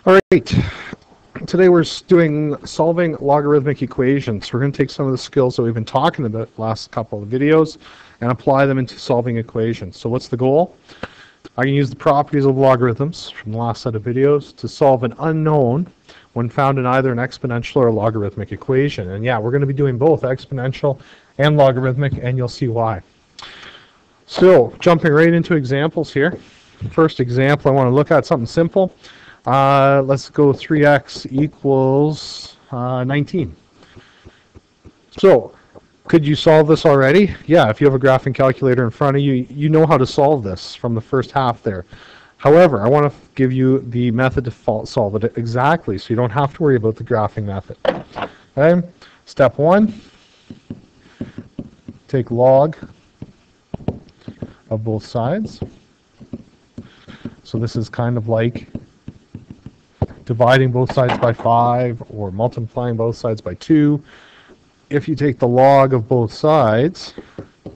All right, today we're doing solving logarithmic equations. We're going to take some of the skills that we've been talking about the last couple of videos and apply them into solving equations. So what's the goal? I can use the properties of logarithms from the last set of videos to solve an unknown when found in either an exponential or a logarithmic equation. And yeah, we're going to be doing both exponential and logarithmic, and you'll see why. So jumping right into examples here. First example, I want to look at something simple. Let's go 3x equals 19. So, could you solve this already? Yeah, if you have a graphing calculator in front of you, you know how to solve this from the first half there. However, I want to give you the method to solve it exactly, so you don't have to worry about the graphing method. Okay, step 1, take log of both sides. So this is kind of like dividing both sides by 5 or multiplying both sides by 2. If you take the log of both sides, you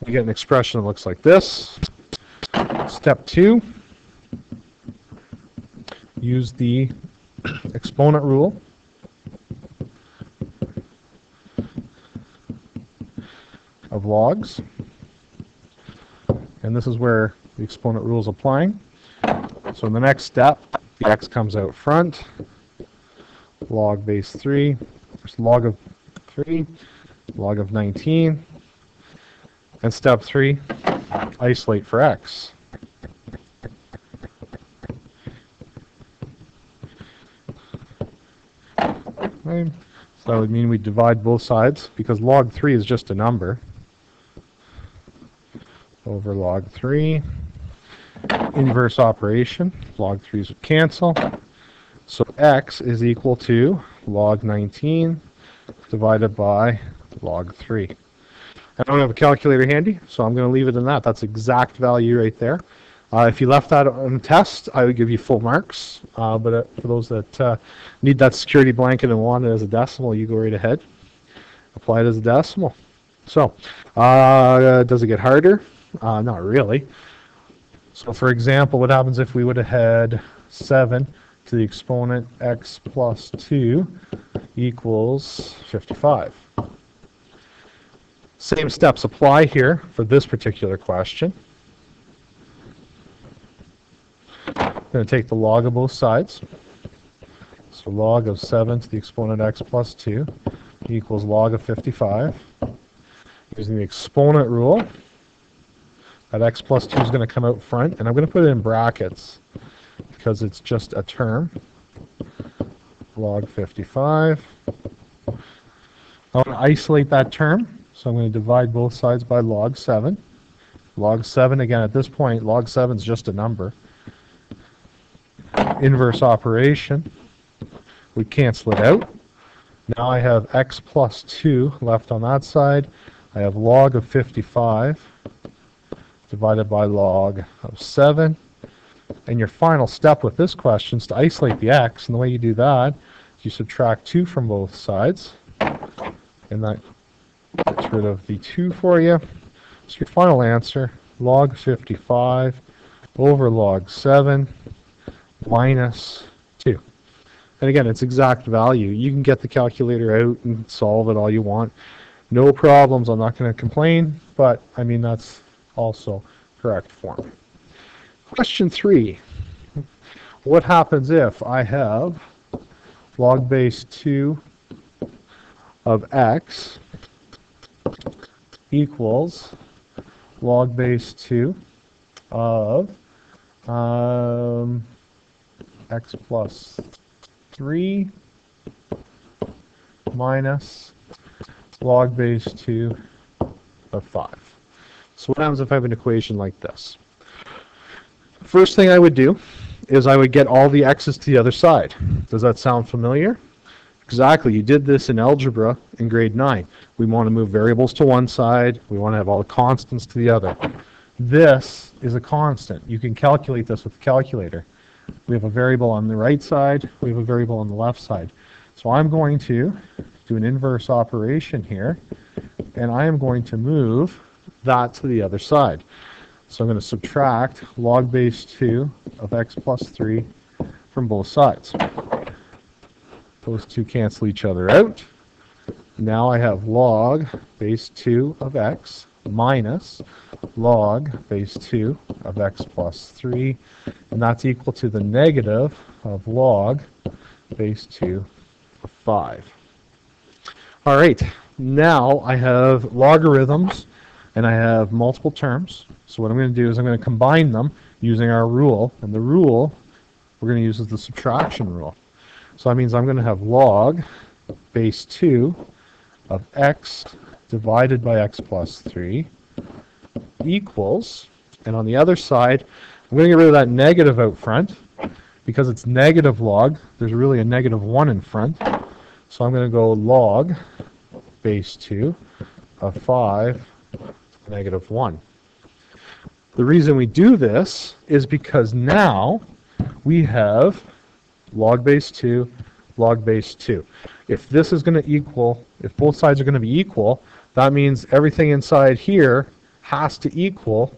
get an expression that looks like this. Step 2, use the exponent rule. Of logs. And this is where the exponent rule is applying. So in the next step, the x comes out front, log base 3, there's log of 3, log of 19, and step 3, isolate for x. Okay. So that would mean we divide both sides, because log 3 is just a number, over log 3. Inverse operation, log 3's would cancel. So x is equal to log 19 divided by log 3. I don't have a calculator handy, so I'm going to leave it in that. That's exact value right there. If you left that on the test, I would give you full marks. But for those that need that security blanket and want it as a decimal, you go right ahead. Apply it as a decimal. So, does it get harder? Not really. So for example, what happens if we would have had 7 to the exponent x plus 2 equals 55? Same steps apply here for this particular question. I'm going to take the log of both sides. So log of 7 to the exponent x plus 2 equals log of 55. Using the exponent rule, that x plus 2 is going to come out front, and I'm going to put it in brackets because it's just a term. Log 55. I want to isolate that term, so I'm going to divide both sides by log 7. Log 7, again, at this point, log 7 is just a number. Inverse operation. We cancel it out. Now I have x plus 2 left on that side. I have log of 55 divided by log of 7. And your final step with this question is to isolate the x. And the way you do that is you subtract 2 from both sides. And that gets rid of the 2 for you. So your final answer, log 55 over log 7 minus 2. And again, it's exact value. You can get the calculator out and solve it all you want. No problems. I'm not going to complain, but I mean, that's also correct form. Question 3. What happens if I have log base 2 of x equals log base 2 of x plus 3 minus log base 2 of 5. So what happens if I have an equation like this? First thing I would do is I would get all the x's to the other side. Does that sound familiar? Exactly. You did this in algebra in grade 9. We want to move variables to one side. We want to have all the constants to the other. This is a constant. You can calculate this with a calculator. We have a variable on the right side. We have a variable on the left side. So I'm going to do an inverse operation here, and I am going to move that to the other side. So I'm going to subtract log base 2 of x plus 3 from both sides. Those two cancel each other out. Now I have log base 2 of x minus log base 2 of x plus 3, and that's equal to the negative of log base 2 of 5. All right, now I have logarithms and I have multiple terms. So what I'm going to do is I'm going to combine them using our rule, and the rule we're going to use is the subtraction rule. So that means I'm going to have log base 2 of x divided by x plus 3 equals, and on the other side, I'm going to get rid of that negative out front. Because it's negative log, there's really a negative 1 in front. So I'm going to go log base 2 of 5 negative 1. The reason we do this is because now we have log base 2, log base 2. If this is going to equal, if both sides are going to be equal, that means everything inside here has to equal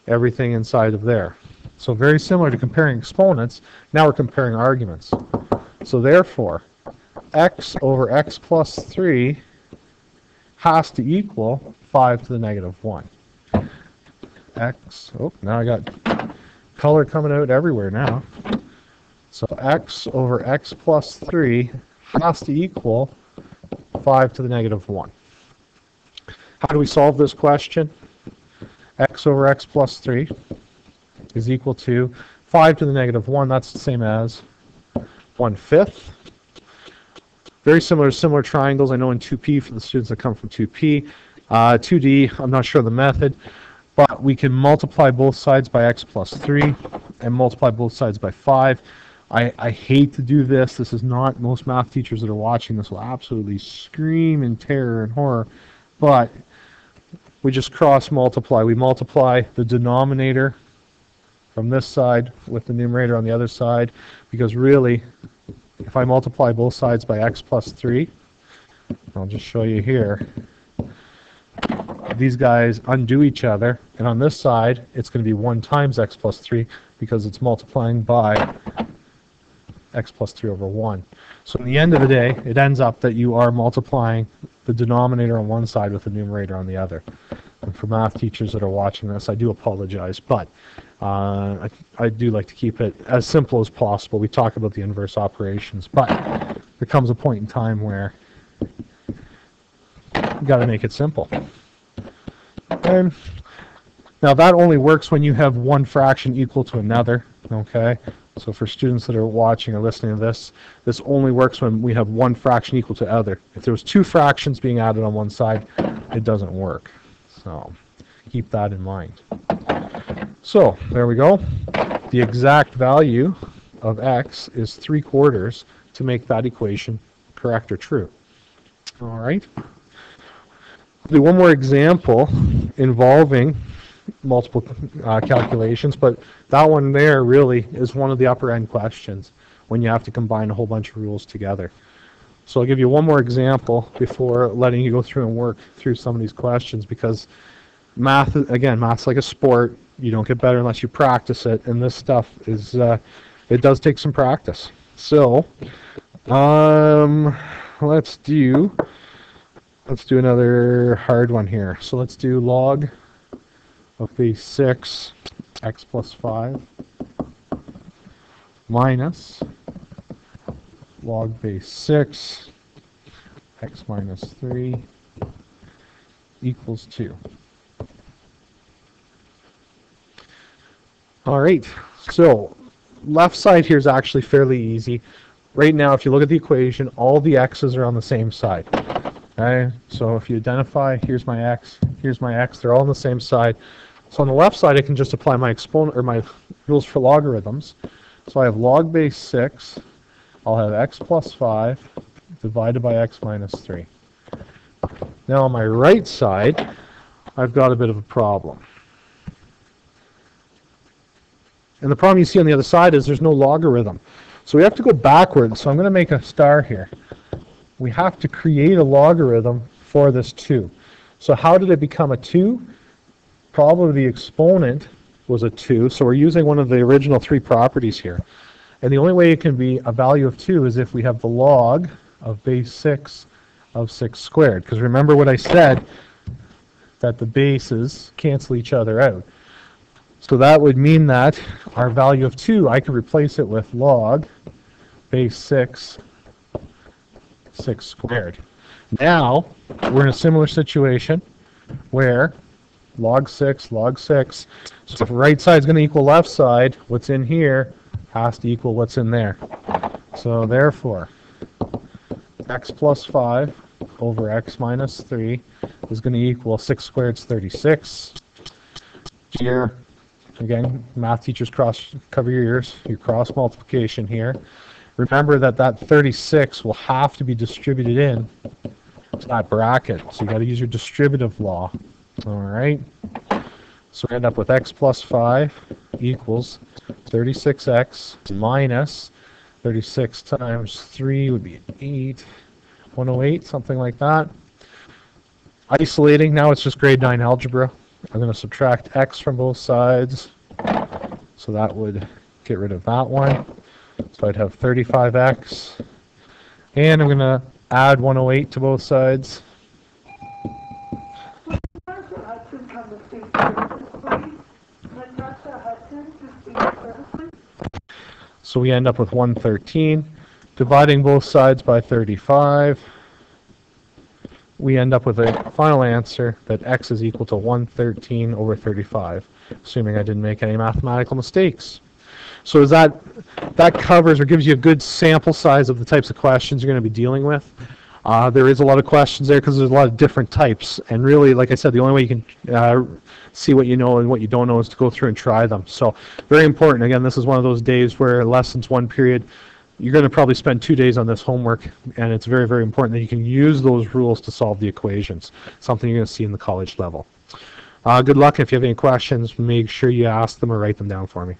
everything inside of there. So very similar to comparing exponents, now we're comparing arguments. So therefore, x over x plus 3 has to equal 5 to the negative 1. X, oh, now I got color coming out everywhere now. So x over x plus 3 has to equal 5 to the negative 1. How do we solve this question? X over x plus 3 is equal to 5 to the negative 1. That's the same as 1/5. Very similar triangles. I know in 2P for the students that come from 2P. 2D, I'm not sure of the method, but we can multiply both sides by x plus 3 and multiply both sides by 5. I hate to do this. This is not, most math teachers that are watching this will absolutely scream in terror and horror, but we just cross multiply. We multiply the denominator from this side with the numerator on the other side, because really, if I multiply both sides by x plus 3, I'll just show you here, these guys undo each other, and on this side it's going to be 1 times x plus 3 because it's multiplying by x plus 3 over 1. So in the end of the day, it ends up that you are multiplying the denominator on one side with the numerator on the other. And for math teachers that are watching this, I do apologize, but I do like to keep it as simple as possible. We talk about the inverse operations, but there comes a point in time where you got to make it simple. And now that only works when you have one fraction equal to another, okay? So for students that are watching or listening to this, this only works when we have one fraction equal to other. If there was 2 fractions being added on one side, it doesn't work. So keep that in mind. So there we go. The exact value of x is 3/4 to make that equation correct or true. All right. Do one more example involving multiple calculations, but that one there really is one of the upper end questions when you have to combine a whole bunch of rules together. So I'll give you one more example before letting you go through and work through some of these questions, because math, again, math's like a sport. You don't get better unless you practice it, and this stuff is, it does take some practice. So let's do another hard one here. So let's do log of base 6 x plus 5 minus log base 6 x minus 3 equals 2. All right, so left side here is actually fairly easy. Right now, if you look at the equation, all the x's are on the same side. Okay, so if you identify, here's my x, they're all on the same side. So on the left side, I can just apply my exponent or my rules for logarithms. So I have log base 6, I'll have x plus 5 divided by x minus 3. Now on my right side, I've got a bit of a problem. And the problem you see on the other side is there's no logarithm. So we have to go backwards. So I'm going to make a star here. We have to create a logarithm for this 2. So how did it become a 2? probably the exponent was a 2, so we're using one of the original 3 properties here. And the only way it can be a value of 2 is if we have the log of base 6 of 6 squared. Because remember what I said, that the bases cancel each other out. So that would mean that our value of 2, I could replace it with log base 6 squared. Now, we're in a similar situation where log 6, so if right side is going to equal left side, what's in here has to equal what's in there. So therefore, x plus 5 over x minus 3 is going to equal 6 squared is 36. Here, again, math teachers cover your ears, your cross multiplication here. Remember that that 36 will have to be distributed in to that bracket, so you got to use your distributive law. All right, so we end up with x plus 5 equals 36x minus 36 times 3 would be 8, 108, something like that. Isolating, now it's just grade 9 algebra. I'm going to subtract x from both sides, so that would get rid of that one. So I'd have 35x, and I'm going to add 108 to both sides. So we end up with 113. Dividing both sides by 35, we end up with a final answer that x is equal to 113 over 35, assuming I didn't make any mathematical mistakes. So is that covers or gives you a good sample size of the types of questions you're going to be dealing with. There is a lot of questions there because there's a lot of different types, and really, like I said, the only way you can see what you know and what you don't know is to go through and try them. So very important. Again, this is one of those days where lessons 1 period, you're going to probably spend 2 days on this homework, and it's very, very important that you can use those rules to solve the equations, something you're going to see in the college level. Good luck. If you have any questions, make sure you ask them or write them down for me.